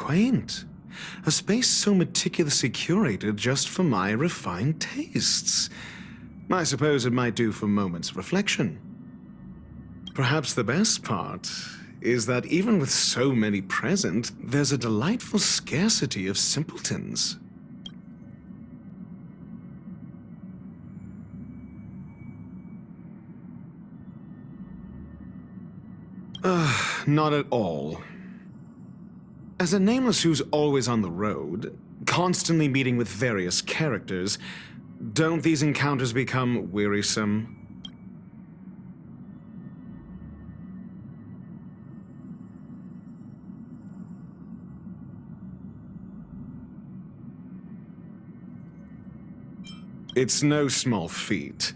quaint. A space so meticulously curated just for my refined tastes. I suppose it might do for moments of reflection. Perhaps the best part is that even with so many present, there's a delightful scarcity of simpletons. Not at all. As a nameless who's always on the road, constantly meeting with various characters, don't these encounters become wearisome? It's no small feat.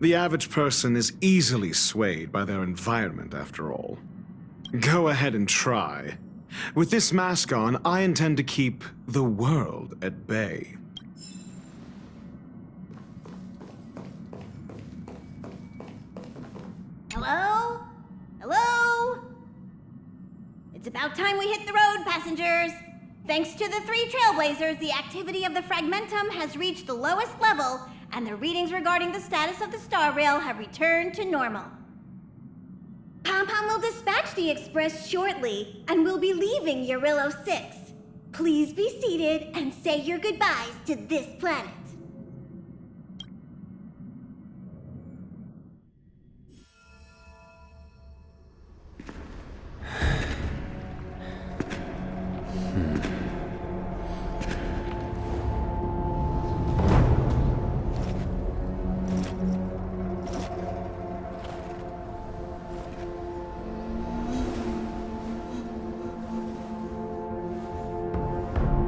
The average person is easily swayed by their environment, after all. Go ahead and try. With this mask on, I intend to keep the world at bay. Hello? Hello? It's about time we hit the road, passengers. Thanks to the 3 trailblazers, the activity of the fragmentum has reached the lowest level, and the readings regarding the status of the star rail have returned to normal. Pom-Pom will dispatch the express shortly, and we'll be leaving Eurillo 6. Please be seated and say your goodbyes to this planet.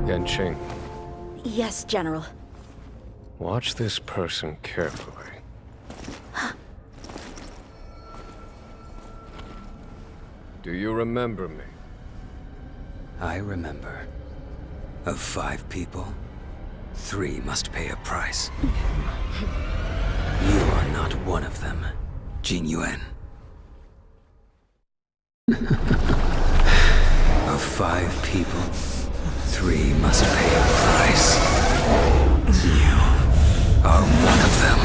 Yanqing, Yes, General. watch this person carefully. Do you remember me? I remember. Of 5 people, 3 must pay a price. You are not one of them, Jin Yuan. Of 5 people, 3 must pay a price. You are one of them.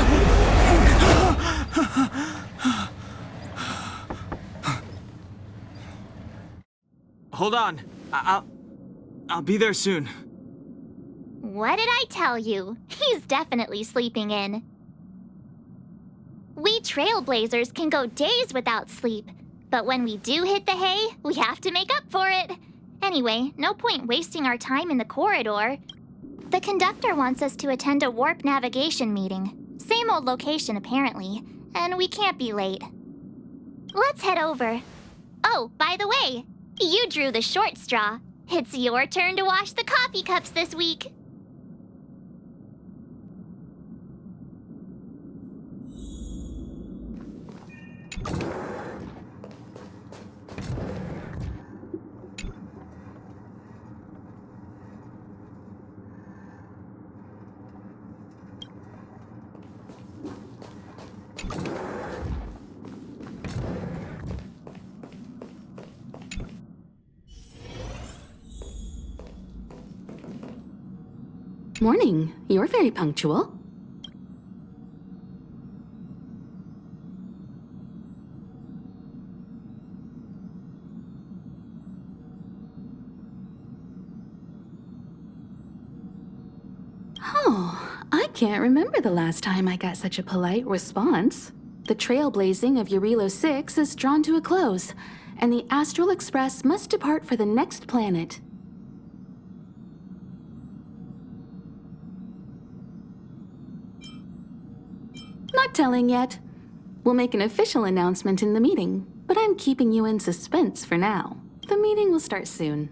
Hold on. I'll be there soon. What did I tell you? He's definitely sleeping in. We trailblazers can go days without sleep, but when we do hit the hay, we have to make up for it. Anyway, no point wasting our time in the corridor. The conductor wants us to attend a warp navigation meeting. Same old location, apparently, and we can't be late. Let's head over. Oh, by the way, you drew the short straw. It's your turn to wash the coffee cups this week. Morning. You're very punctual. Oh, I can't remember the last time I got such a polite response. The trailblazing of Eurillo 6 is drawn to a close, and the Astral Express must depart for the next planet. Not telling yet. We'll make an official announcement in the meeting, but I'm keeping you in suspense for now. The meeting will start soon.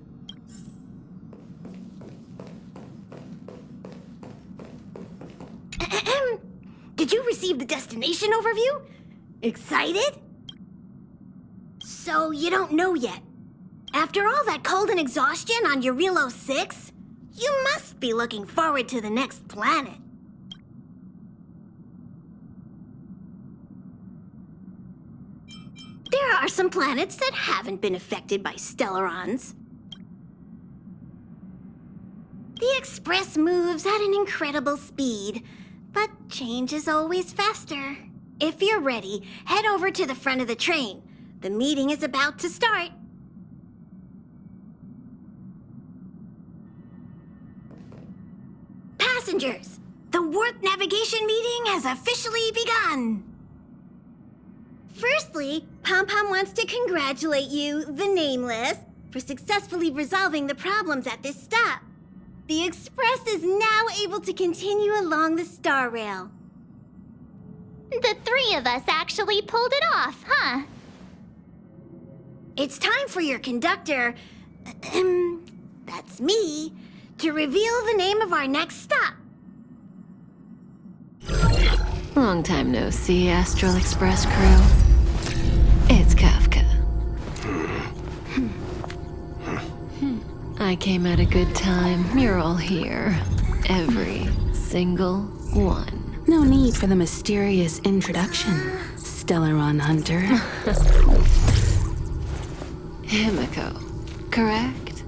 Did you receive the destination overview? Excited? So you don't know yet. After all that cold and exhaustion on Eurillo 6, you must be looking forward to the next planet. There are some planets that haven't been affected by stellarons. Express moves at an incredible speed, but change is always faster. If you're ready, head over to the front of the train. The meeting is about to start. Passengers, the warp navigation meeting has officially begun. Firstly, Pom-Pom wants to congratulate you, the Nameless, for successfully resolving the problems at this stop. The Express is now able to continue along the Star Rail. The three of us actually pulled it off, huh? It's time for your conductor, that's me, to reveal the name of our next stop. Long time no see, Astral Express crew. It's Kafka. I came at a good time. You're all here. Every single one. No need for the mysterious introduction, Stellaron Hunter. Himiko, correct?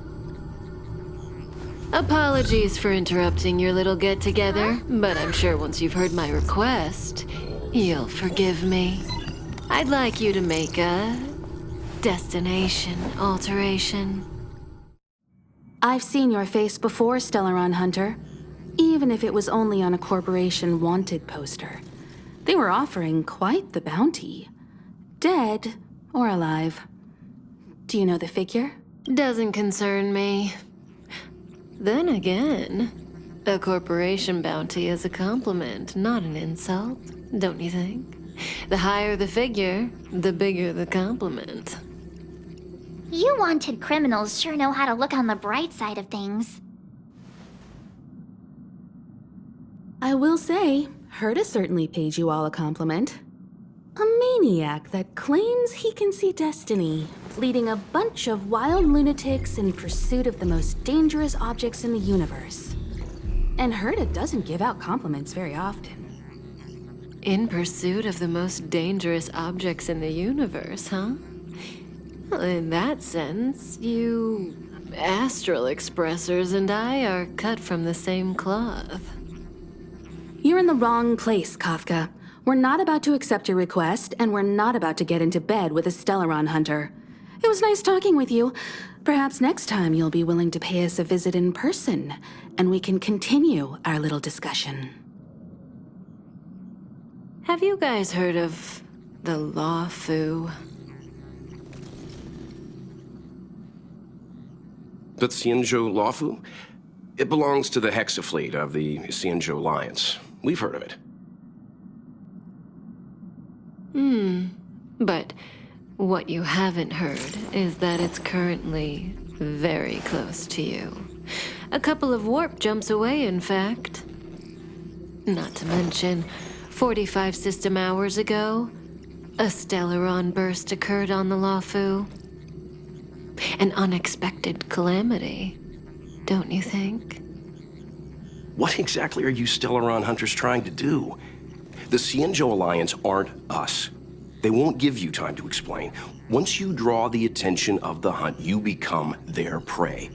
Apologies for interrupting your little get-together, but I'm sure once you've heard my request, you'll forgive me. I'd like you to make a destination alteration. I've seen your face before, Stellaron Hunter. Even if it was only on a corporation wanted poster. They were offering quite the bounty. Dead or alive. Do you know the figure? Doesn't concern me. Then again, a corporation bounty is a compliment, not an insult, don't you think? The higher the figure, the bigger the compliment. You wanted criminals sure know how to look on the bright side of things. I will say, Herta certainly paid you all a compliment. A maniac that claims he can see destiny, leading a bunch of wild lunatics in pursuit of the most dangerous objects in the universe. And Herta doesn't give out compliments very often. In pursuit of the most dangerous objects in the universe, huh? Well, in that sense, you Astral Expressers and I are cut from the same cloth. You're in the wrong place, Kafka. We're not about to accept your request, and we're not about to get into bed with a Stellaron Hunter. It was nice talking with you. Perhaps next time you'll be willing to pay us a visit in person, and we can continue our little discussion. Have you guys heard of the Law Fu? The Xianzhou Lawfu? It belongs to the Hexafleet of the Xianzhou Alliance. We've heard of it. But what you haven't heard is that it's currently very close to you. A couple of warp jumps away, in fact. Not to mention, 45 system hours ago, a Stellaron burst occurred on the Lawfu. An unexpected calamity, don't you think? What exactly are you Stellaron hunters trying to do? The Xianzhou Alliance aren't us. They won't give you time to explain. Once you draw the attention of the hunt, you become their prey.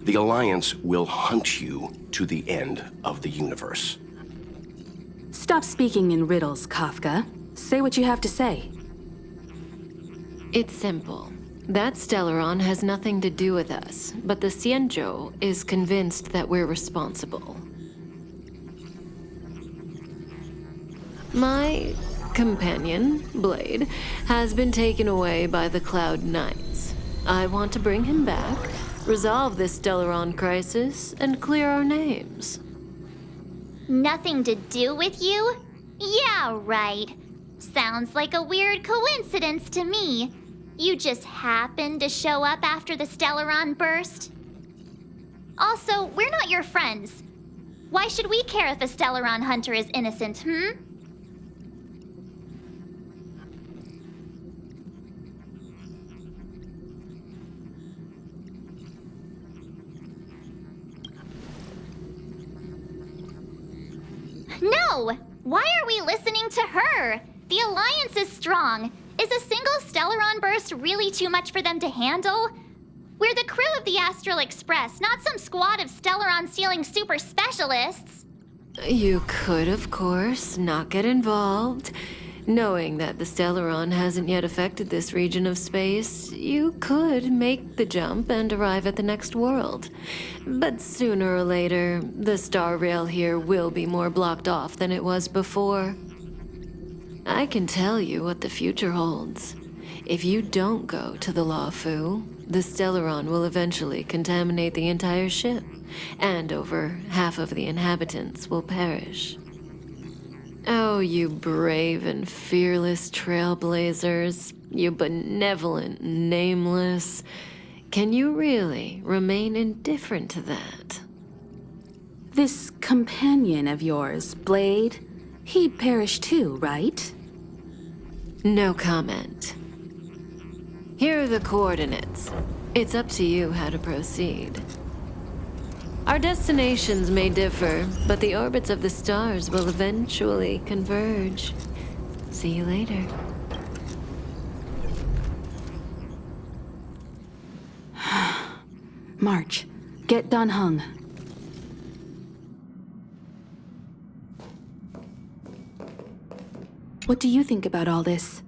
The Alliance will hunt you to the end of the universe. Stop speaking in riddles, Kafka. Say what you have to say. It's simple. That Stellaron has nothing to do with us, but the Xianzhou is convinced that we're responsible. My companion, Blade, has been taken away by the Cloud Knights. I want to bring him back, resolve this Stellaron crisis, and clear our names. Nothing to do with you? Yeah, right. Sounds like a weird coincidence to me. You just happened to show up after the Stellaron burst? Also, we're not your friends. Why should we care if a Stellaron hunter is innocent, No! Why are we listening to her? The Alliance is strong. Is a single Stellaron burst really too much for them to handle? We're the crew of the Astral Express, not some squad of Stellaron-stealing super specialists. You could, of course, not get involved. Knowing that the Stellaron hasn't yet affected this region of space, you could make the jump and arrive at the next world. But sooner or later, the star rail here will be more blocked off than it was before. I can tell you what the future holds. If you don't go to the Lawfu, the Stellaron will eventually contaminate the entire ship, and over half of the inhabitants will perish. Oh, you brave and fearless trailblazers, you benevolent nameless. Can you really remain indifferent to that? This companion of yours, Blade, he'd perish too, right? No comment. Here are the coordinates. It's up to you how to proceed. Our destinations may differ, but the orbits of the stars will eventually converge. See you later. March, get Dan Heng. What do you think about all this?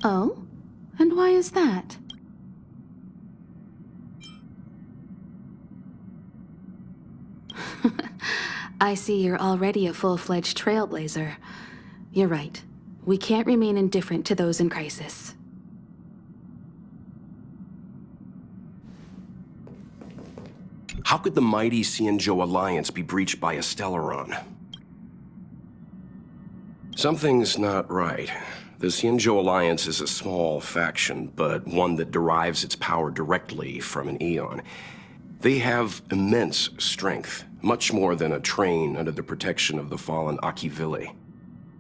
Oh? And why is that? I see you're already a full-fledged trailblazer. You're right. We can't remain indifferent to those in crisis. How could the mighty Xianzhou Alliance be breached by a Stellaron? Something's not right. The Xianzhou Alliance is a small faction, but one that derives its power directly from an Aeon. They have immense strength, much more than a train under the protection of the fallen Akivili.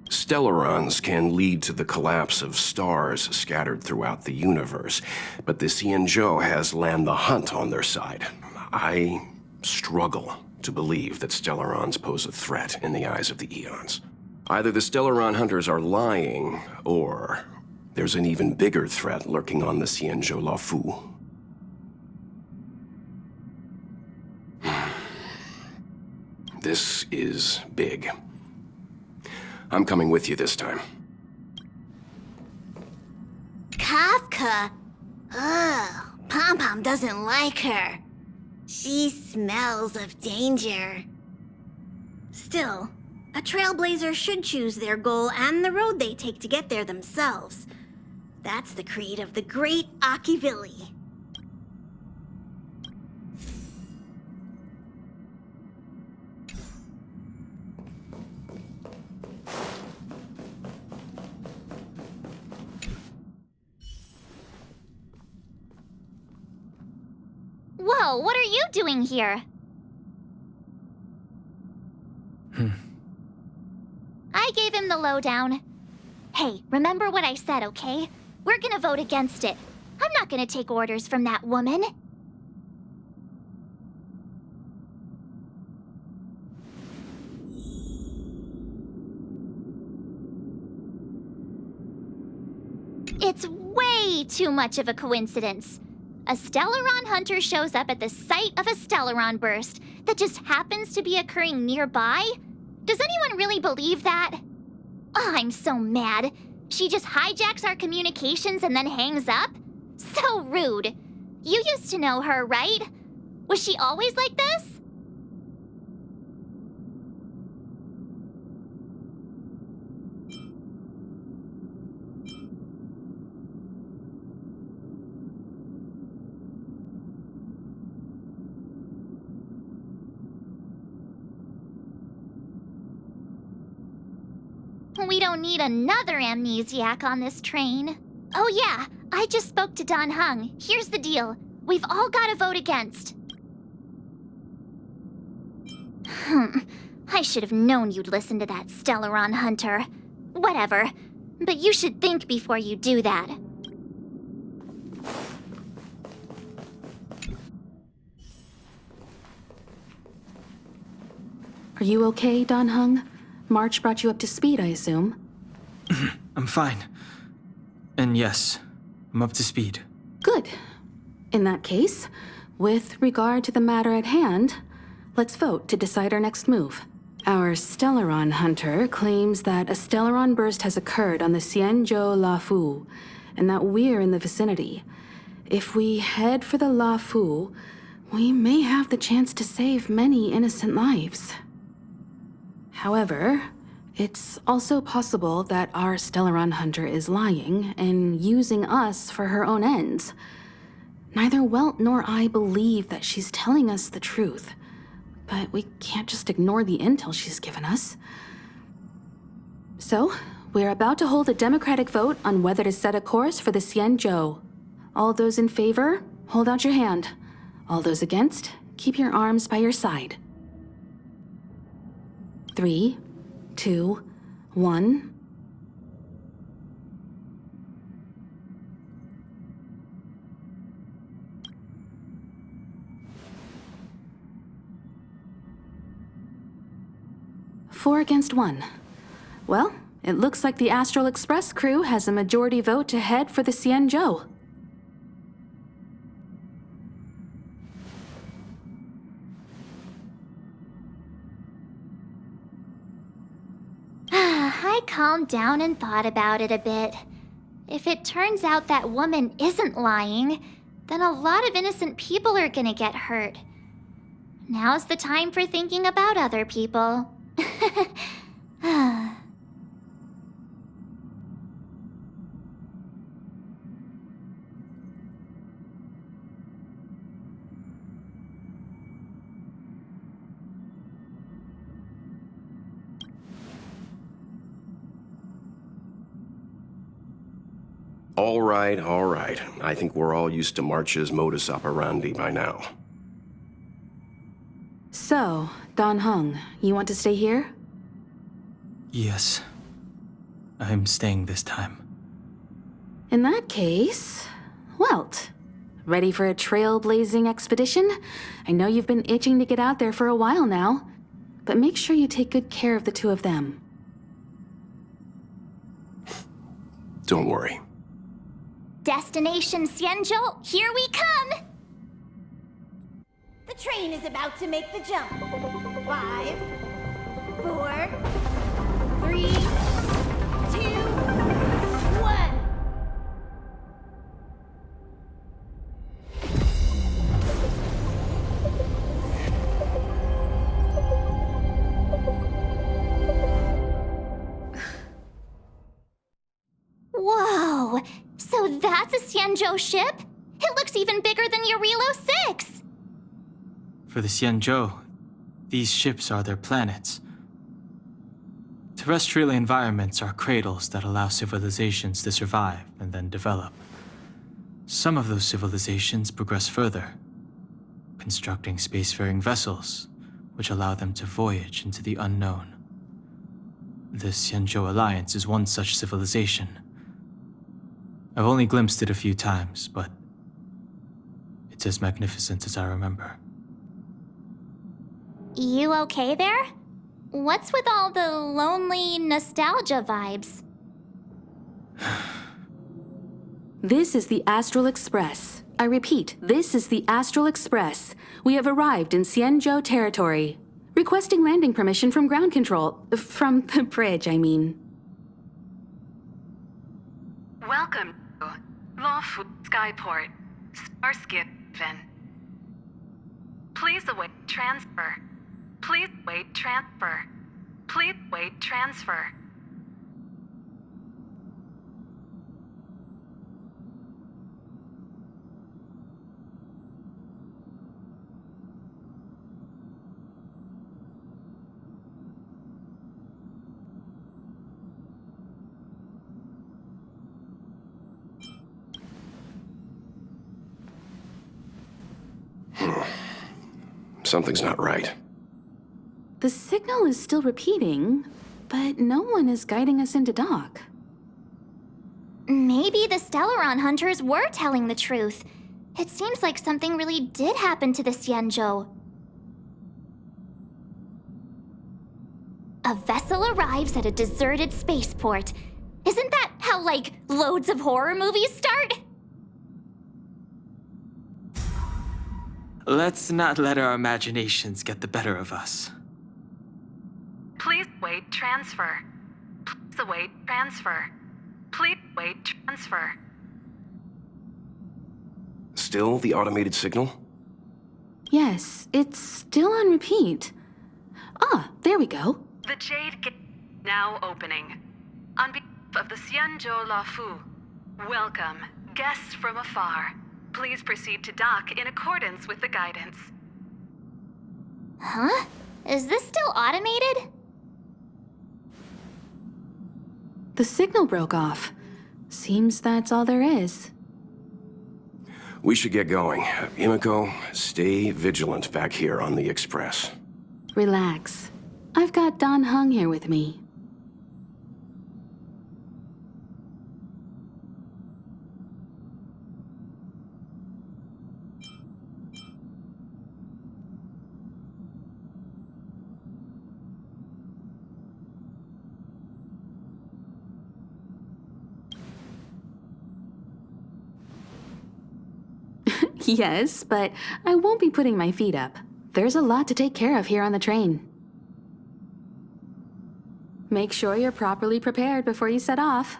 Stellarons can lead to the collapse of stars scattered throughout the universe, but the Xianzhou has Land the Hunt on their side. I struggle to believe that Stellarons pose a threat in the eyes of the Eons. Either the Stellaron hunters are lying, or there's an even bigger threat lurking on the Xianzhou Lawfu. This is big. I'm coming with you this time. Kafka? Ugh, Pom-Pom doesn't like her. She smells of danger. Still, a trailblazer should choose their goal and the road they take to get there themselves. That's the creed of the great Akivili. Whoa, what are you doing here? I gave him the lowdown. Hey, remember what I said, okay? We're gonna vote against it. I'm not gonna take orders from that woman. It's way too much of a coincidence. A Stellaron hunter shows up at the site of a Stellaron burst that just happens to be occurring nearby? Does anyone really believe that? Oh, I'm so mad. She just hijacks our communications and then hangs up? So rude. You used to know her, right? Was she always like this? We don't need another amnesiac on this train. Oh yeah, I just spoke to Dan Heng. Here's the deal. We've all got to vote against. I should have known you'd listen to that Stellaron hunter. Whatever. But you should think before you do that. Are you okay, Dan Heng? March brought you up to speed, I assume. I'm fine. And yes, I'm up to speed. Good. In that case, with regard to the matter at hand, let's vote to decide our next move. Our Stellaron hunter claims that a Stellaron burst has occurred on the Xianzhou Lafu, and that we're in the vicinity. If we head for the Lafu, we may have the chance to save many innocent lives. However, it's also possible that our Stellaron hunter is lying and using us for her own ends. Neither Welt nor I believe that she's telling us the truth, but we can't just ignore the intel she's given us. So, we're about to hold a democratic vote on whether to set a course for the Xianzhou. All those in favor, hold out your hand. All those against, keep your arms by your side. 3, 2, 1. Four against 1. Well, it looks like the Astral Express crew has a majority vote to head for the Xianzhou. I calmed down and thought about it a bit. If it turns out that woman isn't lying, then a lot of innocent people are gonna get hurt. Now's the time for thinking about other people. All right. I think we're all used to March's modus operandi by now. So, Dan Heng, you want to stay here? Yes. I'm staying this time. In that case, Welt, ready for a trailblazing expedition? I know you've been itching to get out there for a while now, but make sure you take good care of the two of them. Don't worry. Destination Xianzhou, here we come! The train is about to make the jump. 5, 4, 3, 2, 1. Whoa! So that's a Xianzhou ship? It looks even bigger than Eurilo 6! For the Xianzhou, these ships are their planets. Terrestrial environments are cradles that allow civilizations to survive and then develop. Some of those civilizations progress further, constructing spacefaring vessels, which allow them to voyage into the unknown. The Xianzhou Alliance is one such civilization. I've only glimpsed it a few times, but it's as magnificent as I remember. You okay there? What's with all the lonely nostalgia vibes? This is the Astral Express. I repeat, this is the Astral Express. We have arrived in Xianzhou territory. Requesting landing permission from ground control. From the bridge, I mean. Welcome to Lawfu Skyport, Starskin. Please await transfer. Please wait transfer. Please wait transfer. Something's not right. The signal is still repeating, but no one is guiding us into dock. Maybe the Stellaron hunters were telling the truth. It seems like something really did happen to the Xianzhou. A vessel arrives at a deserted spaceport. Isn't that how, like, loads of horror movies start? Let's not let our imaginations get the better of us. Please await transfer. Please await transfer. Please await transfer. Still the automated signal? Yes, it's still on repeat. Ah, there we go. The Jade Gate now opening. On behalf of the Xianzhou Lafu, welcome, guests from afar. Please proceed to dock in accordance with the guidance. Huh? Is this still automated? The signal broke off. Seems that's all there is. We should get going. Himiko, stay vigilant back here on the Express. Relax. I've got Don Hung here with me. Yes, but I won't be putting my feet up. There's a lot to take care of here on the train. Make sure you're properly prepared before you set off.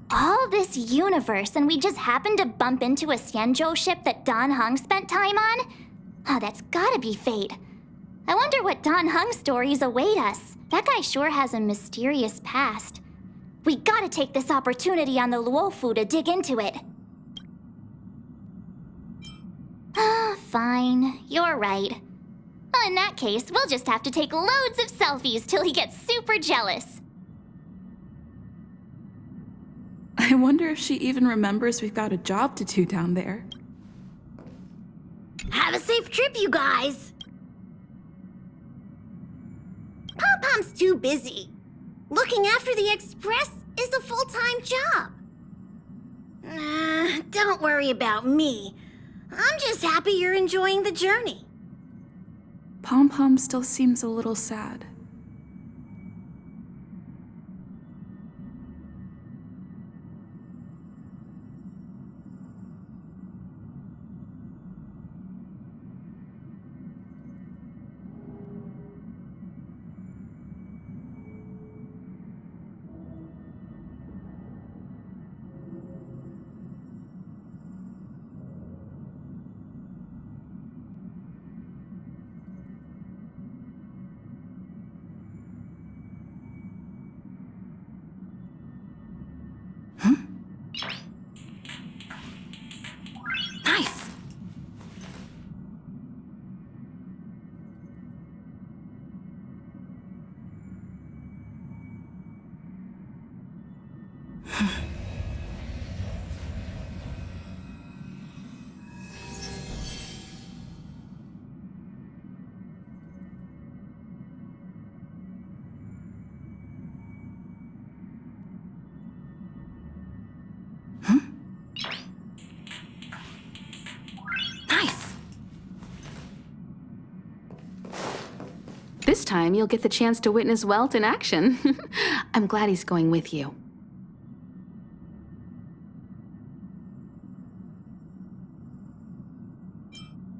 All this universe, and we just happened to bump into a Xianzhou ship that Don Hung spent time on? Oh, that's gotta be fate. I wonder what Don Hung stories await us. That guy sure has a mysterious past. We gotta take this opportunity on the Luofu to dig into it. Ah, fine. You're right. Well, in that case, we'll just have to take loads of selfies till he gets super jealous. I wonder if she even remembers we've got a job to do down there. Have a safe trip, you guys! Pom-Pom's too busy. Looking after the Express is a full-time job. Don't worry about me. I'm just happy you're enjoying the journey. Pom-Pom still seems a little sad. Nice! Nice! This time, you'll get the chance to witness Welt in action. I'm glad he's going with you.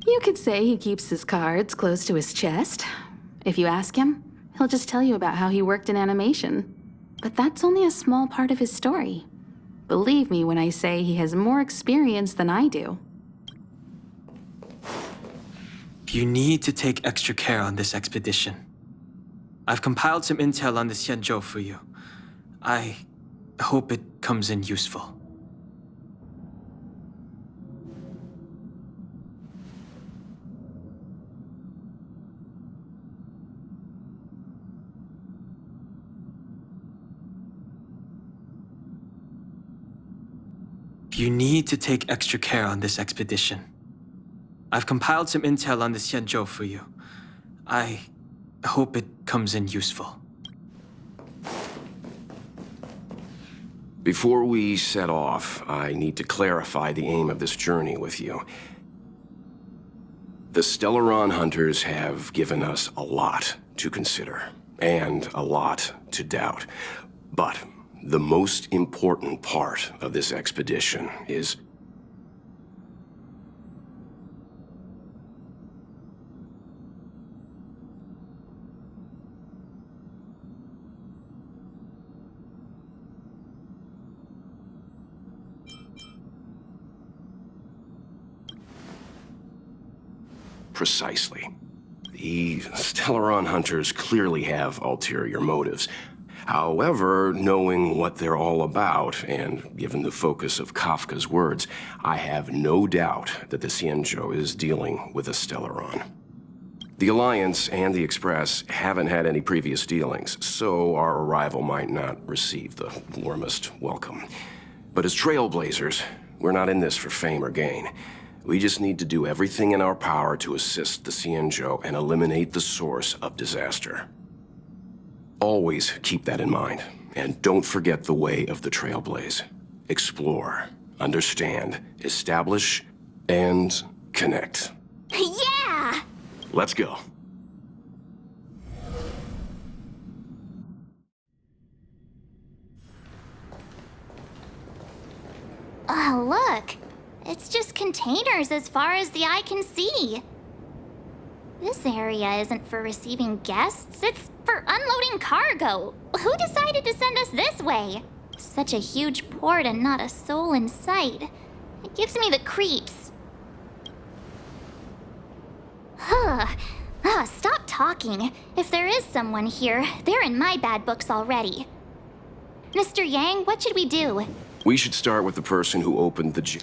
You could say he keeps his cards close to his chest. If you ask him, he'll just tell you about how he worked in animation. But that's only a small part of his story. Believe me when I say he has more experience than I do. You need to take extra care on this expedition. I've compiled some intel on the Xianzhou for you. I hope it comes in useful. You need to take extra care on this expedition. I've compiled some intel on the Xianzhou for you. I hope it comes in useful. Before we set off, I need to clarify the aim of this journey with you. The Stellaron hunters have given us a lot to consider. and a lot to doubt. But the most important part of this expedition is precisely. The Stellaron hunters clearly have ulterior motives. However, knowing what they're all about, and given the focus of Kafka's words, I have no doubt that the Xianzhou is dealing with a Stellaron. The Alliance and the Express haven't had any previous dealings, so our arrival might not receive the warmest welcome. But as trailblazers, we're not in this for fame or gain. We just need to do everything in our power to assist the Xianzhou and eliminate the source of disaster. Always keep that in mind, and don't forget the way of the Trailblaze. Explore, understand, establish, and connect. Yeah! Let's go. Oh, look. It's just containers as far as the eye can see. This area isn't for receiving guests, it's for unloading cargo. Who decided to send us this way? Such a huge port and not a soul in sight. It gives me the creeps. Stop talking. If there is someone here, they're in my bad books already. Mr. Yang, what should we do? We should start with the person who opened the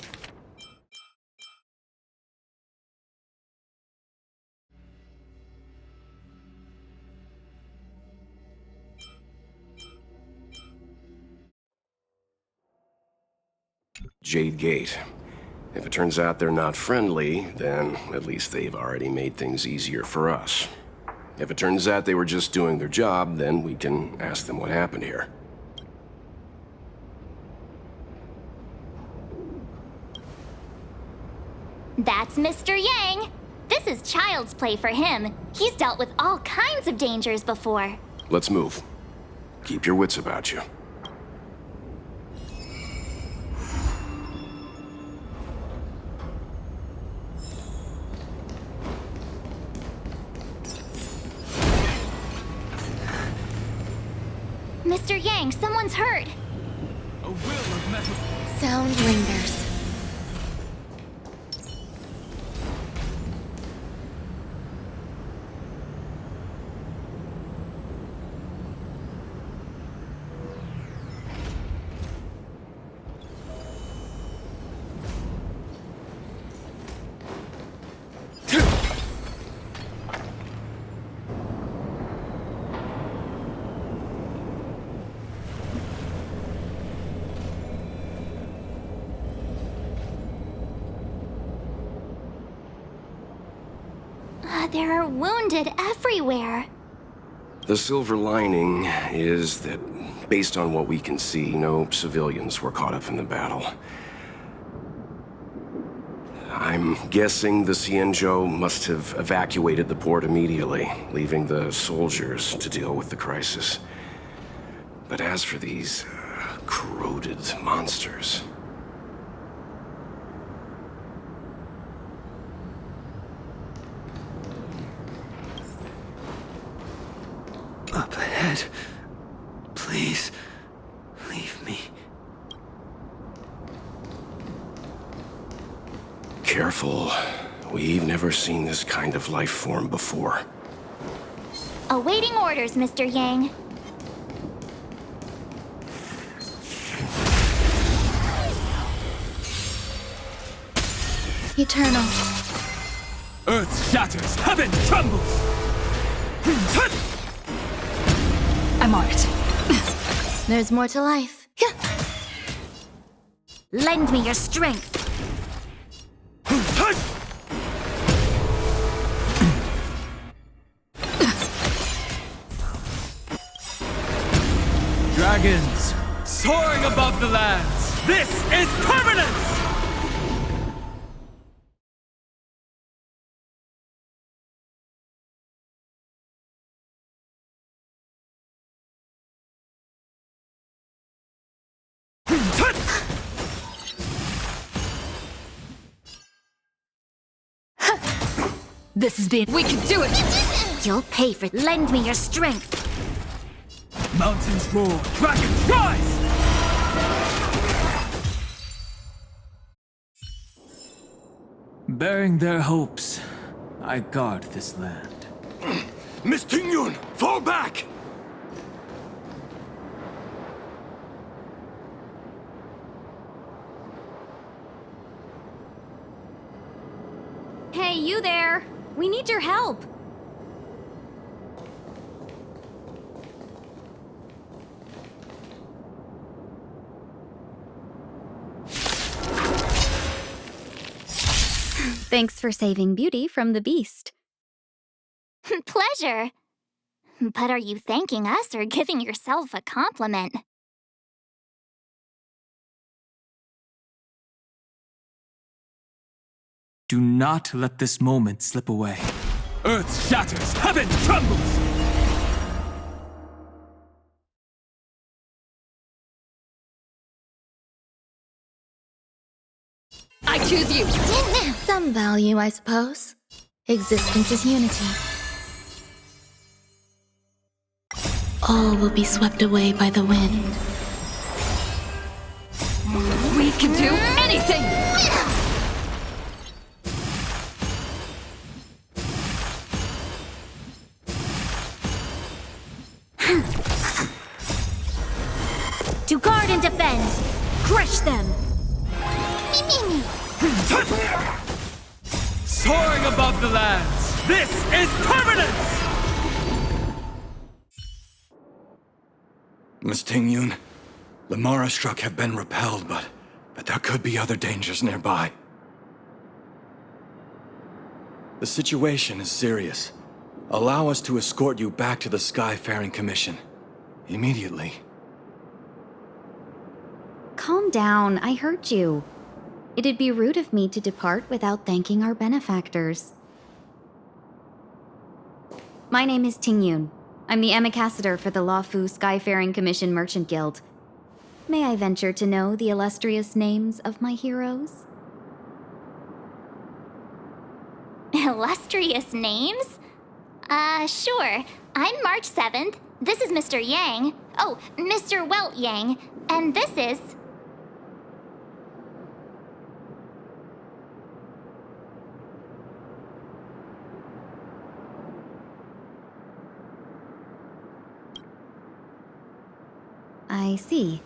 Jade Gate. If it turns out they're not friendly, then at least they've already made things easier for us. If it turns out they were just doing their job, then we can ask them what happened here. That's Mr. Yang. This is child's play for him. He's dealt with all kinds of dangers before. Let's move. Keep your wits about you. Mr. Yang, someone's hurt. A will of metal. Sound lingers. There are wounded everywhere. The silver lining is that, based on what we can see, no civilians were caught up in the battle. I'm guessing the Xianzhou must have evacuated the port immediately, leaving the soldiers to deal with the crisis. But as for these corroded monsters... Up ahead. Please, leave me. Careful. We've never seen this kind of life form before. Awaiting orders, Mr. Yang. Eternal. Earth shatters, heaven trembles! I'm on it. There's more to life. Lend me your strength. Dragons, soaring above the lands! This is permanence! This is being. We can do it! You'll pay for lend me your strength. Mountains roar, dragons rise! Bearing their hopes, I guard this land. Miss Tingyun, fall back! Hey, you there! We need your help! Thanks for saving Beauty from the beast. Pleasure. But are you thanking us or giving yourself a compliment? Do not let this moment slip away. Earth shatters, heaven trembles! I choose you! Some value, I suppose. Existence is unity. All will be swept away by the wind. We can do anything! To guard and defend! Crush them! Soaring above the lands, this is permanence! Miss Tingyun, the Mara struck have been repelled, but there could be other dangers nearby. The situation is serious. Allow us to escort you back to the Skyfaring Commission. Immediately. Calm down, I heard you. It'd be rude of me to depart without thanking our benefactors. My name is Tingyun. I'm the ambassador for the Lafu Skyfaring Commission Merchant Guild. May I venture to know the illustrious names of my heroes? Illustrious names? Sure. I'm March 7th. This is Mr. Yang. Oh, Mr. Welt Yang. And this is... I see.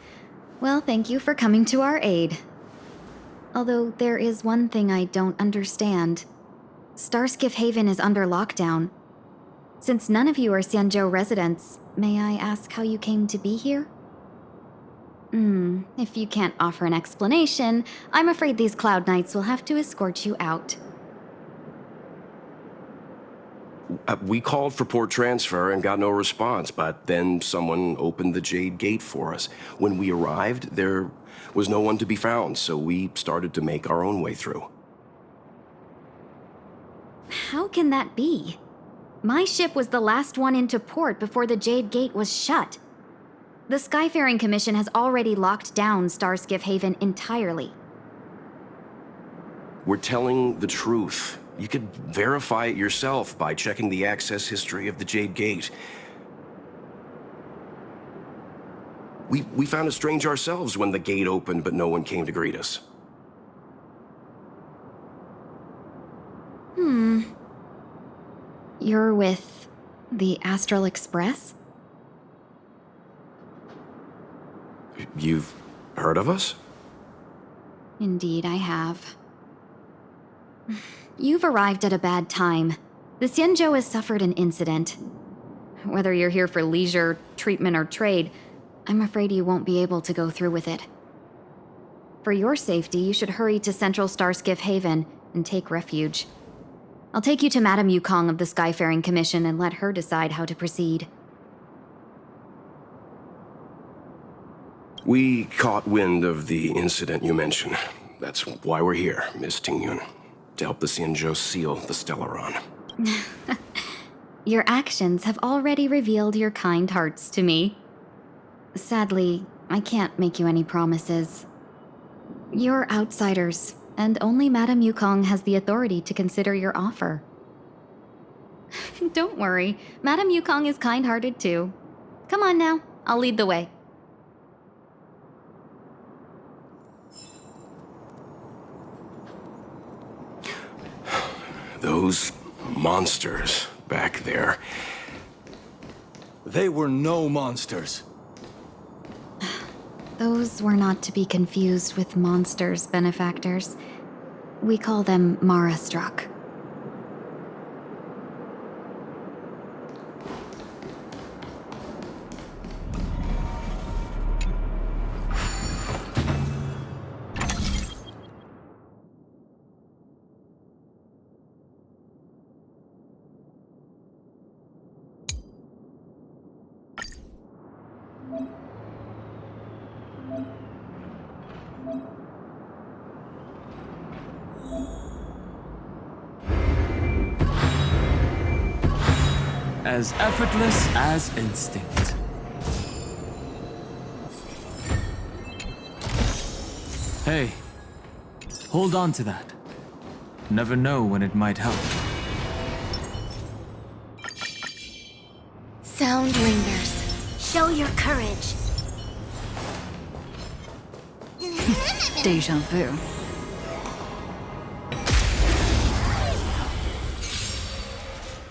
Well, thank you for coming to our aid. Although there is one thing I don't understand. Starskiff Haven is under lockdown. Since none of you are Xianzhou residents, may I ask how you came to be here? If you can't offer an explanation, I'm afraid these Cloud Knights will have to escort you out. We called for port transfer and got no response, but then someone opened the Jade Gate for us. When we arrived, there was no one to be found, so we started to make our own way through. How can that be? My ship was the last one into port before the Jade Gate was shut. The Skyfaring Commission has already locked down Starskiff Haven entirely. We're telling the truth. You could verify it yourself by checking the access history of the Jade Gate. We found it strange ourselves when the gate opened, but no one came to greet us. You're with the Astral Express? You've heard of us? Indeed, I have. You've arrived at a bad time. The Xianzhou has suffered an incident. Whether you're here for leisure, treatment, or trade, I'm afraid you won't be able to go through with it. For your safety, you should hurry to Central Starskiff Haven and take refuge. I'll take you to Madame Yukong of the Skyfaring Commission and let her decide how to proceed. We caught wind of the incident you mentioned. That's why we're here, Miss Tingyun. To help the Xianzhou seal the Stellaron. Your actions have already revealed your kind hearts to me. Sadly, I can't make you any promises. You're outsiders, and only Madame Yukong has the authority to consider your offer. Don't worry, Madame Yukong is kind-hearted too. Come on now, I'll lead the way. Those monsters back there. They were no monsters. Those were not to be confused with monsters, benefactors. We call them Mara-struck. As effortless as instinct. Hey, hold on to that. Never know when it might help. Sound lingers. Show your courage. Deja vu.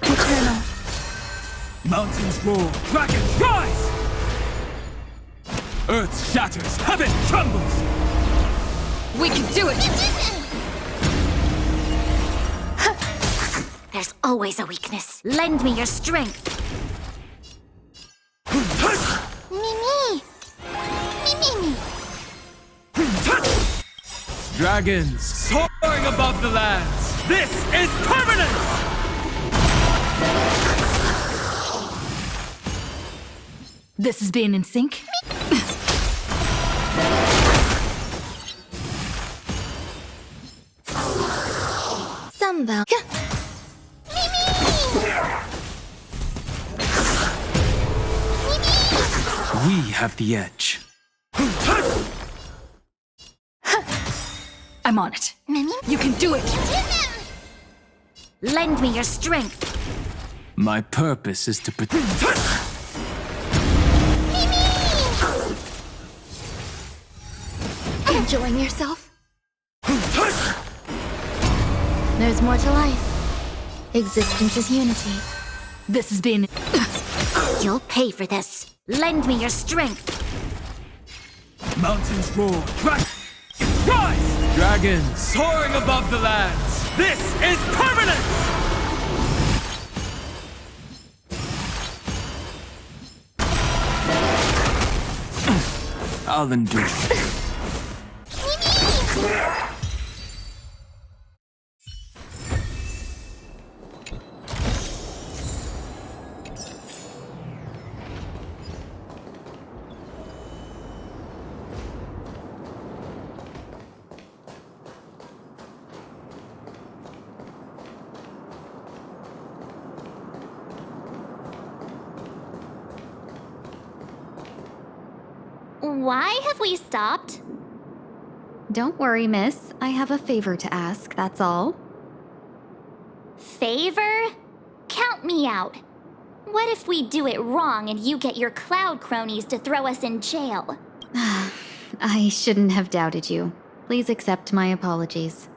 Eternal. Mountains roar, dragons rise! Earth shatters, heaven trembles! We can do it! There's always a weakness. Lend me your strength. Mimi! Mimi! Dragons soaring above the lands! This is permanent! This is being in sync? Somehow. We have the edge. I'm on it. Mimi? You can do it! Lend me your strength. My purpose is to protect. Enjoying yourself? There's more to life. Existence is unity. This is being... You'll pay for this. Lend me your strength. Mountains roar, dragons rise! Dragons soaring above the lands! This is permanent! I'll endure. Why have we stopped? Don't worry, miss. I have a favor to ask, that's all. Favor? Count me out. What if we do it wrong and you get your cloud cronies to throw us in jail? I shouldn't have doubted you. Please accept my apologies.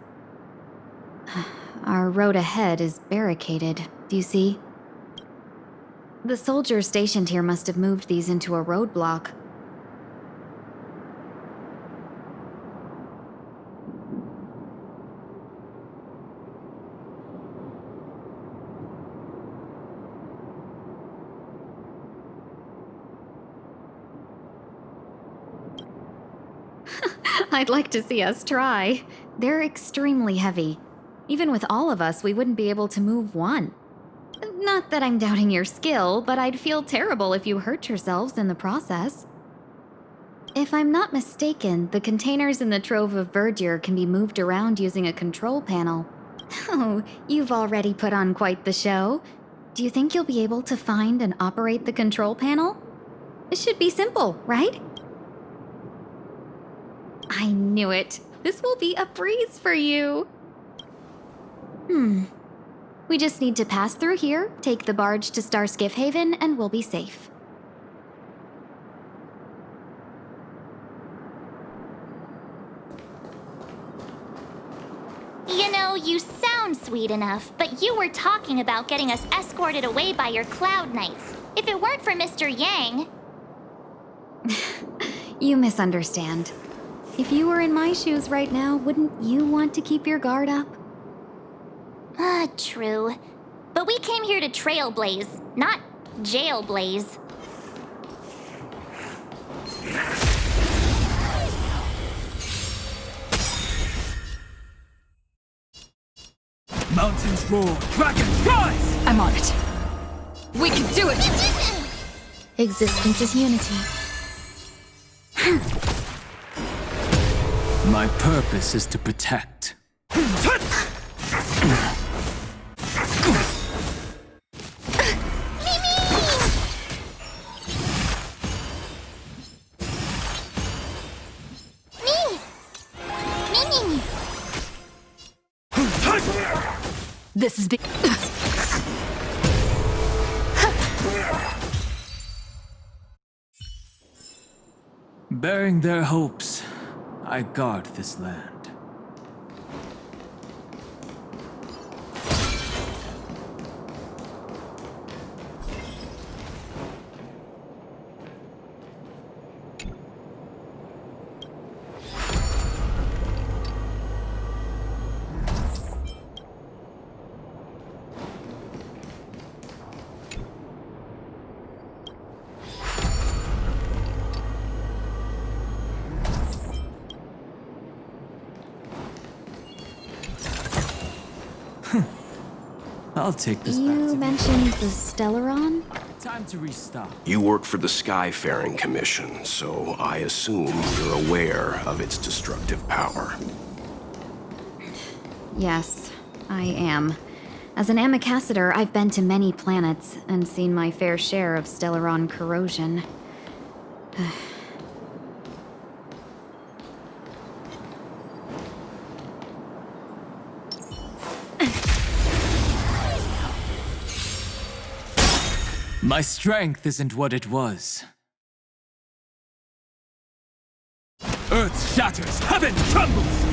Our road ahead is barricaded, do you see? The soldiers stationed here must have moved these into a roadblock. I'd like to see us try. They're extremely heavy. Even with all of us, we wouldn't be able to move one. Not that I'm doubting your skill, but I'd feel terrible if you hurt yourselves in the process. If I'm not mistaken, the containers in the Trove of Verdure can be moved around using a control panel. Oh, you've already put on quite the show. Do you think you'll be able to find and operate the control panel? It should be simple, right? I knew it. This will be a breeze for you. We just need to pass through here, take the barge to Star Skiff Haven, and we'll be safe. You know, you sound sweet enough, but you were talking about getting us escorted away by your Cloud Knights. If it weren't for Mr. Yang... You misunderstand. If you were in my shoes right now, wouldn't you want to keep your guard up? True. But we came here to trailblaze, not jailblaze. Mountains roar, dragons rise! I'm on it. We can do it! Existence is unity. My purpose is to protect. This is big. Bearing their hopes, I guard this land. I'll take this back You to mentioned the Stellaron? Time to restock. You work for the Skyfaring Commission, so I assume you're aware of its destructive power. Yes, I am. As an Amicassador, I've been to many planets and seen my fair share of Stellaron corrosion. My strength isn't what it was. Earth shatters, heaven trembles!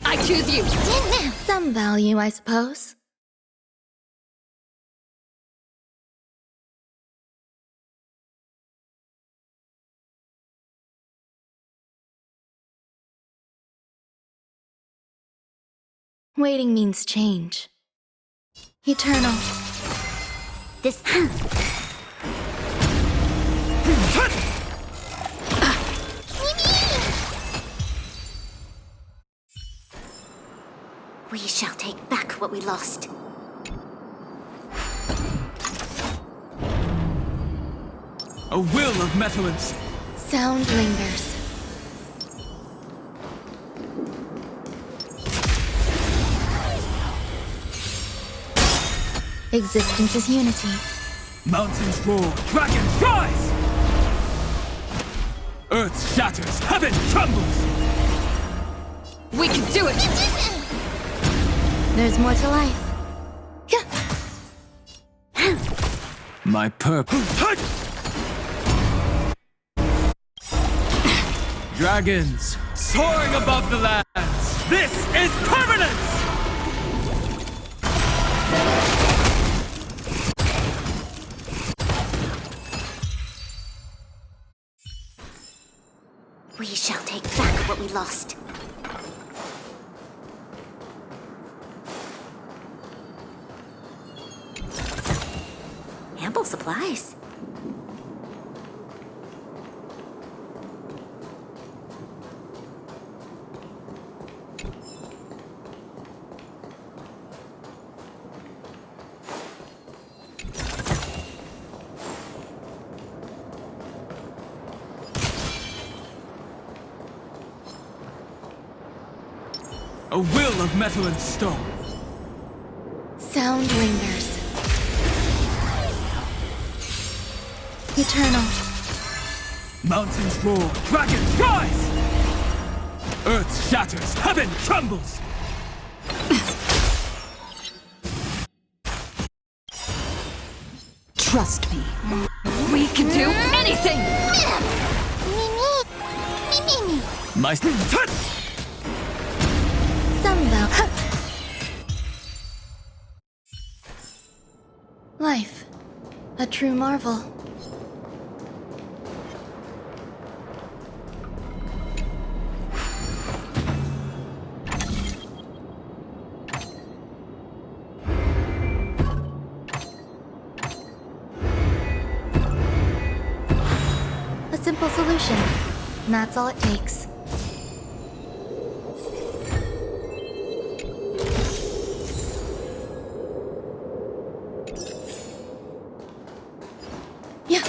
I choose you! Some value, I suppose. Waiting means change. Eternal. This... We shall take back what we lost. A will of metal and... Sound lingers. Existence is unity. Mountains roar, dragons rise! Earth shatters, heaven trembles! We can do it! There's more to life. My purpose. Dragons, soaring above the lands! This is permanence! We shall take back what we lost. Ample supplies. A will of metal and stone. Sound lingers. Eternal. Mountains roar, dragons rise! Earth shatters, heaven trembles! Trust me. We can do anything! My Life, a true marvel. A simple solution. And that's all it takes. Yeah.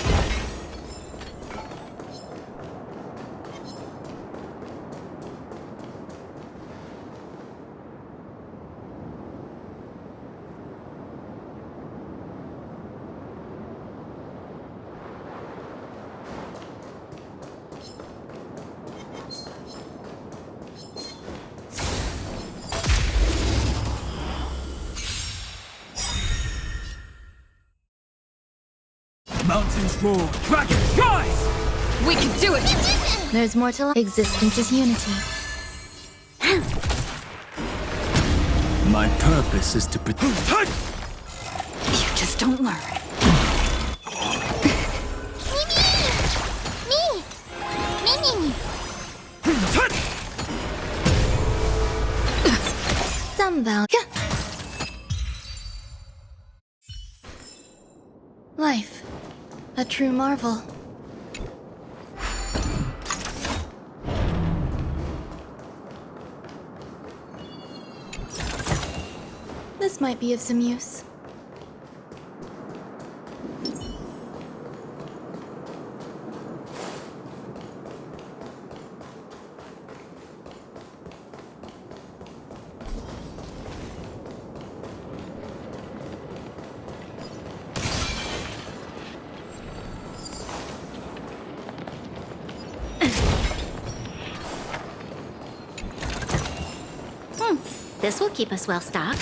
mountains roar, dragons rise! We can do it! There's more to life. Existence is unity. My purpose is to protect. You just don't learn. Some value. Life, a true marvel. This might be of some use. This will keep us well stocked.